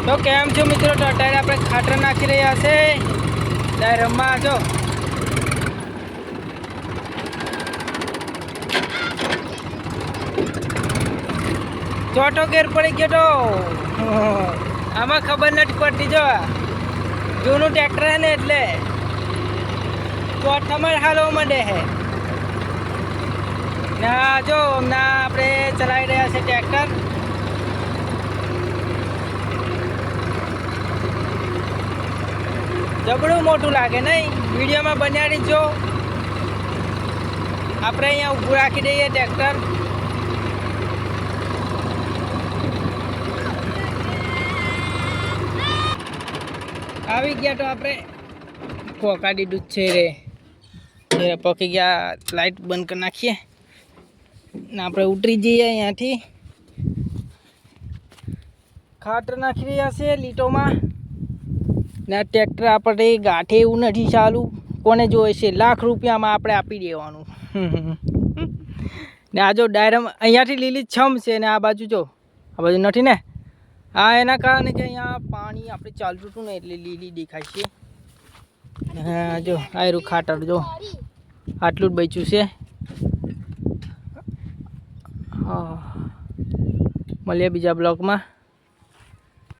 તો કેમ છો મિત્રો? તો અત્યારે આપણે ખાતર નાખી રહ્યા છે ત્યારે રમવા જો ચોટો ગેર પડી ગયો તો આમાં ખબર નથી પડતી. જો જૂનું ટ્રેક્ટર હે ને એટલે ચોથામાં હાલવા માંડે હે ના. જો હમણાં આપણે ચલાવી રહ્યા છે ટ્રેક્ટર. જબડું મોટું લાગે નહીં? વિડીયોમાં બનાવી જો. આપણે અહીંયા ઊભું રાખી દઈએ ટ્રેક્ટર. આવી ગયા તો આપણે પોકા દીધું છે રે. પકી ગયા, લાઈટ બંધ કરી નાખીએ ને આપણે ઉતરી જઈએ અહીંયાથી. ખાતર નાખી રહ્યા છે લીટોમાં ને ટ્રેક્ટર આપણે ગાંઠે એવું નથી ચાલુ. કોને જોઈએ છે? લાખ રૂપિયામાં આપણે આપી દેવાનું. ને આ જો ડાયરેક્ટ અહીંયાથી લીલી છમ છે ને આ બાજુ જો, આ બાજુ નથી ને. હા, એના કારણે કે અહીંયા પાણી આપણે ચાલતું હતું ને એટલે લીલી દેખાય છે. હા જો આયરું ખાતર જો આટલું જ બચ્યું છે. હા, મળીએ બીજા બ્લોકમાં.